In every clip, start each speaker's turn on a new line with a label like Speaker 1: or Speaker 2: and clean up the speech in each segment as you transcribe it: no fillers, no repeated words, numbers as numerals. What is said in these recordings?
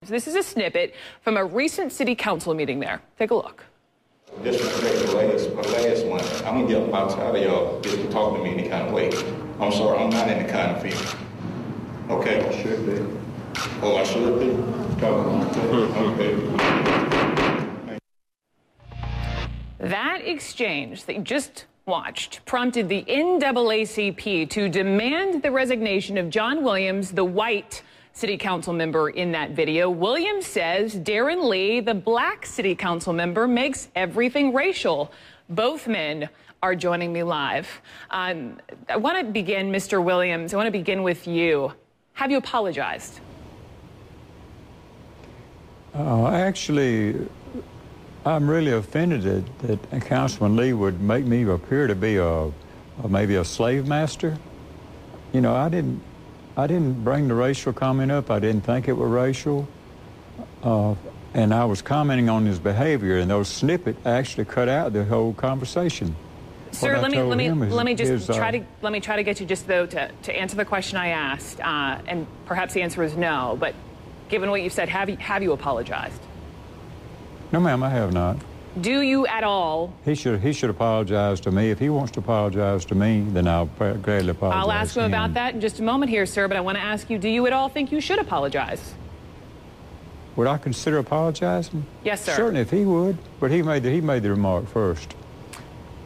Speaker 1: This is a snippet from a recent city council meeting there. Take a look.
Speaker 2: Disrespect the last one. I'm gonna get about tired of y'all just talking to me any kind of way. I'm sorry, I'm not in the kind of field. Okay? I should be. Oh, I should be? Okay.
Speaker 1: That exchange that you just watched prompted the NAACP to demand the resignation of John Williams, the white city council member in that video. Williams says Darren Lee, the black city council member, makes everything racial. Both men are joining me live. I want to begin, Mr. Williams, I want to begin with you. Have you apologized?
Speaker 3: Actually, I'm really offended that Councilman Lee would make me appear to be maybe a slave master. You know, I didn't bring the racial comment up. I didn't think it was racial. And I was commenting on his behavior, and those snippets actually cut out the whole conversation.
Speaker 1: Sir, let me try to get you just though to answer the question I asked, and perhaps the answer is no. But given what you've said, have you apologized?
Speaker 3: No, ma'am, I have not.
Speaker 1: Do you at all?
Speaker 3: He should apologize to me. If he wants to apologize to me, then I'll gladly apologize.
Speaker 1: I'll ask him about that in just a moment here, sir. But I want to ask you: do you at all think you should apologize?
Speaker 3: Would I consider apologizing?
Speaker 1: Yes, sir.
Speaker 3: Certainly, if he would. But he made the remark first.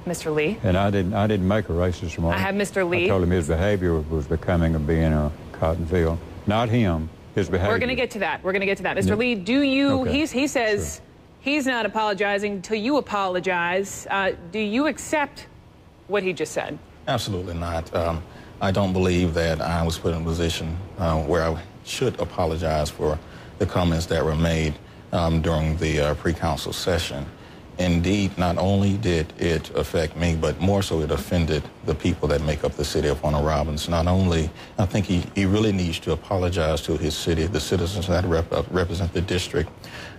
Speaker 1: Mr. Lee.
Speaker 3: And I didn't make a racist remark.
Speaker 1: I have Mr. Lee.
Speaker 3: I told him his behavior was becoming of being a cotton field. Not him. His behavior.
Speaker 1: We're going to get to that. Mr. Lee, do you?
Speaker 3: Okay.
Speaker 1: He says.
Speaker 3: Sure.
Speaker 1: He's not apologizing until you apologize. Do you accept what he just said?
Speaker 4: Absolutely not. I don't believe that I was put in a position where I should apologize for the comments that were made during the pre-council session. Indeed, not only did it affect me, but more so it offended the people that make up the city of Warner Robins. Not only, I think he really needs to apologize to his city, the citizens that represent the district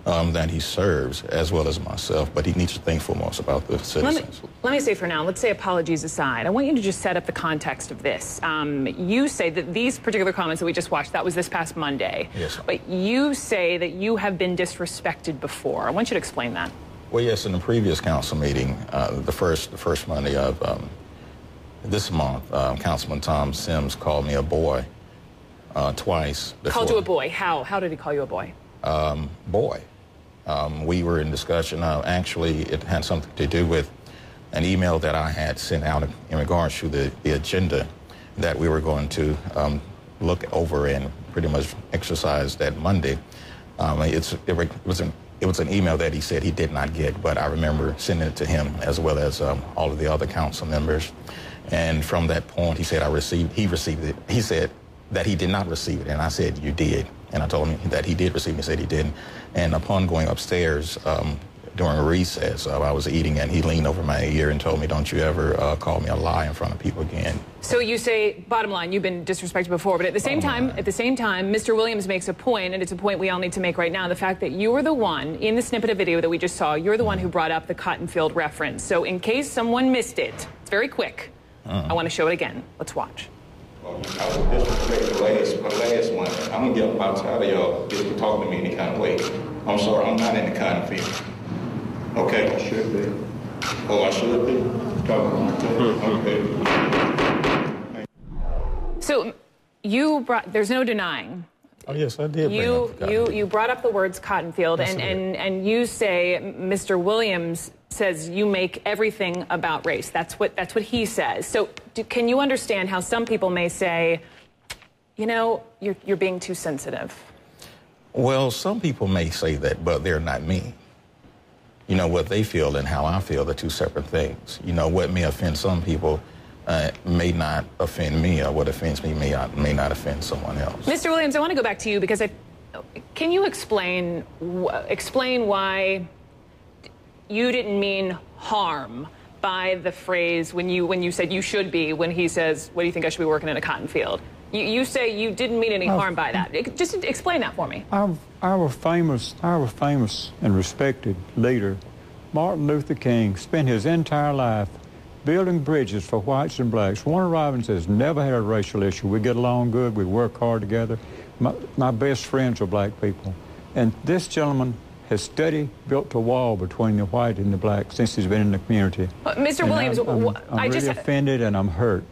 Speaker 4: that he serves, as well as myself, but he needs to think foremost about the citizens.
Speaker 1: Let me say for now, let's say apologies aside, I want you to just set up the context of this. You say that these particular comments that we just watched, that was this past Monday.
Speaker 4: Yes.
Speaker 1: But you say that you have been disrespected before. I want you to explain that.
Speaker 4: Well, yes, in the previous council meeting, the first Monday of this month, Councilman Tom Sims called me a boy twice.
Speaker 1: Called you a boy? How? How did he call you a boy?
Speaker 4: Boy. We were in discussion. Actually, it had something to do with an email that I had sent out in regards to the agenda that we were going to look over and pretty much exercise that Monday. It was an email that he said he did not get, but I remember sending it to him as well as all of the other council members. And from that point, he said he received it. He said that he did not receive it, and I said, you did. And I told him that he did receive it. He said he didn't. And upon going upstairs during a recess, I was eating, and he leaned over my ear and told me, don't you ever call me a lie in front of people again.
Speaker 1: So you say, bottom line, you've been disrespected before, but at the same time, Mr. Williams makes a point, and it's a point we all need to make right now, the fact that you were the one, in the snippet of video that we just saw, you're the one who brought up the cotton field reference. So in case someone missed it, it's very quick. I want to show it again. Let's watch.
Speaker 2: I would disrespect the last one. I'm gonna get about tired of y'all just talking to me any kind of way. I'm sorry, I'm not in the kind of field. Okay? I should be. Oh, I should be? Okay.
Speaker 1: So you brought, there's no denying.
Speaker 4: Oh, yes, I did.
Speaker 1: You brought up the words cotton field,
Speaker 4: yes,
Speaker 1: and you say Mr. Williams says you make everything about race. That's what he says. So can you understand how some people may say, you know, you're being too sensitive?
Speaker 4: Well, some people may say that, but they're not me. You know, what they feel and how I feel are two separate things. You know, what may offend some people may not offend me, or what offends me may not offend someone else.
Speaker 1: Mr. Williams, I want to go back to you because can you explain why you didn't mean harm by the phrase when you said you should be, when he says, what do you think I should be working in a cotton field? You say you didn't mean any harm by that. Just explain that for me.
Speaker 3: Our famous and respected leader, Martin Luther King, spent his entire life building bridges for whites and blacks. Warner Robins has never had a racial issue. We get along good. We work hard together. My best friends are black people. And this gentleman has built a wall between the white and the black since he's been in the community.
Speaker 1: Mr. Williams,
Speaker 3: I'm really offended and I'm hurt.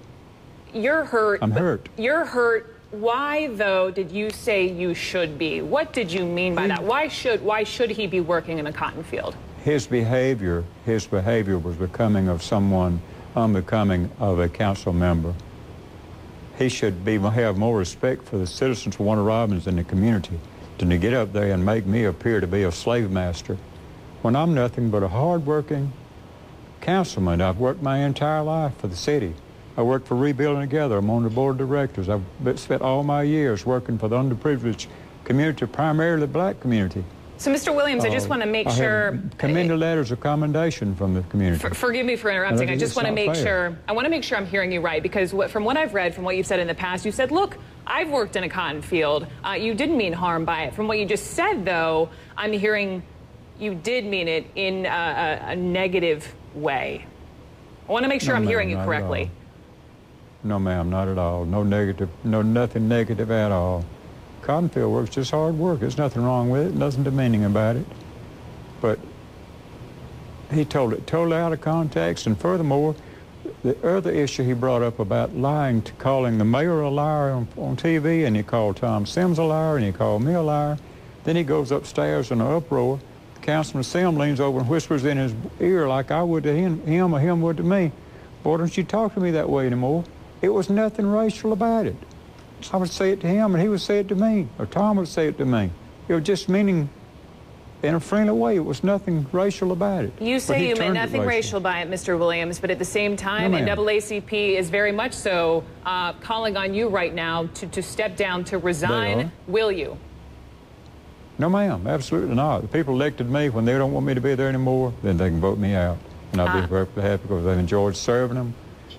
Speaker 1: You're hurt.
Speaker 3: I'm hurt.
Speaker 1: You're hurt. Why, though, did you say you should be? What did you mean by that? Why should he be working in a cotton field? His behavior was becoming of someone unbecoming of a council member. He should have more respect for the citizens of Warner Robins and the community than to get up there and make me appear to be a slave master when I'm nothing but a hard-working councilman. I've worked my entire life for the city. I worked for Rebuilding Together. I'm on the board of directors. I've spent all my years working for the underprivileged community, primarily the black community. So, Mr. Williams, I just want to make sure.
Speaker 3: Commended letters of commendation from the community.
Speaker 1: Forgive me for interrupting. I just want to make sure. I want to make sure I'm hearing you right, because from what I've read, from what you've said in the past, you said, "Look, I've worked in a cotton field." You didn't mean harm by it. From what you just said, though, I'm hearing you did mean it in a negative way. I want to make sure I'm hearing you correctly.
Speaker 3: No, ma'am, not at all. No negative, nothing negative at all. Cotton field work's just hard work. There's nothing wrong with it, nothing demeaning about it. But he told it totally out of context, and furthermore, the other issue he brought up about lying, calling the mayor a liar on TV, and he called Tom Sims a liar, and he called me a liar. Then he goes upstairs in an uproar. Councilman Sims leans over and whispers in his ear like I would to him or him would to me, "Boy, don't you talk to me that way anymore." It was nothing racial about it. I would say it to him, and he would say it to me, or Tom would say it to me. It was just meaning in a friendly way. It was nothing racial about it.
Speaker 1: You say you meant nothing racial by it, Mr. Williams, but at the same time, NAACP is very much so calling on you right now to step down, to resign. Will you?
Speaker 3: No, ma'am, absolutely not. The people elected me. When they don't want me to be there anymore, then they can vote me out. And I'll be perfectly happy because I've enjoyed serving them.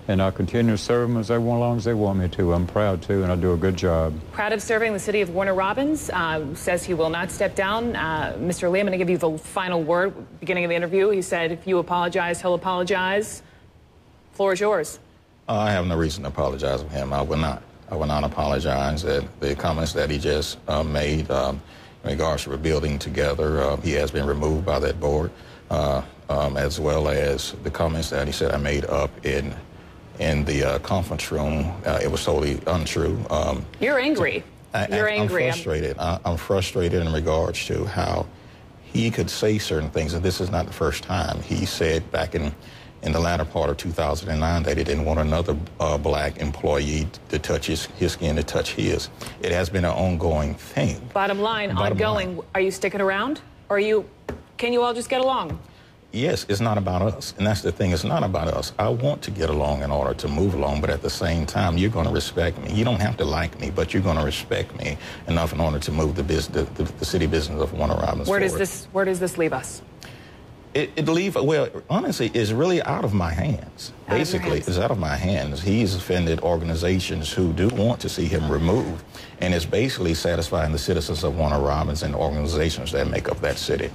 Speaker 3: And I'll continue to serve them as long as they want me to. I'm proud to, and I do a good job.
Speaker 1: Proud of serving the city of Warner Robins. Says he will not step down. Mr. Lee, I'm going to give you the final word. Beginning of the interview, he said, if you apologize, he'll apologize. Floor is yours.
Speaker 4: I have no reason to apologize to him. I will not. I will not apologize. The comments that he just made in regards to Rebuilding Together, he has been removed by that board, as well as the comments that he said I made up in the conference room. It was totally untrue.
Speaker 1: You're angry. You're angry.
Speaker 4: I'm frustrated. I'm frustrated in regards to how he could say certain things, and this is not the first time. He said back in the latter part of 2009 that he didn't want another black employee to touch his skin, to touch his. It has been an ongoing thing.
Speaker 1: Bottom line, ongoing. Are you sticking around? Or can you all just get along?
Speaker 4: Yes, it's not about us. And that's the thing. It's not about us. I want to get along in order to move along, but at the same time, you're going to respect me. You don't have to like me, but you're going to respect me enough in order to move the city business of Warner Robins forward.
Speaker 1: Where does this leave us?
Speaker 4: Honestly, it's really out of my hands. Basically, it's out of my hands. He's offended organizations who do want to see him removed, and it's basically satisfying the citizens of Warner Robins and organizations that make up that city.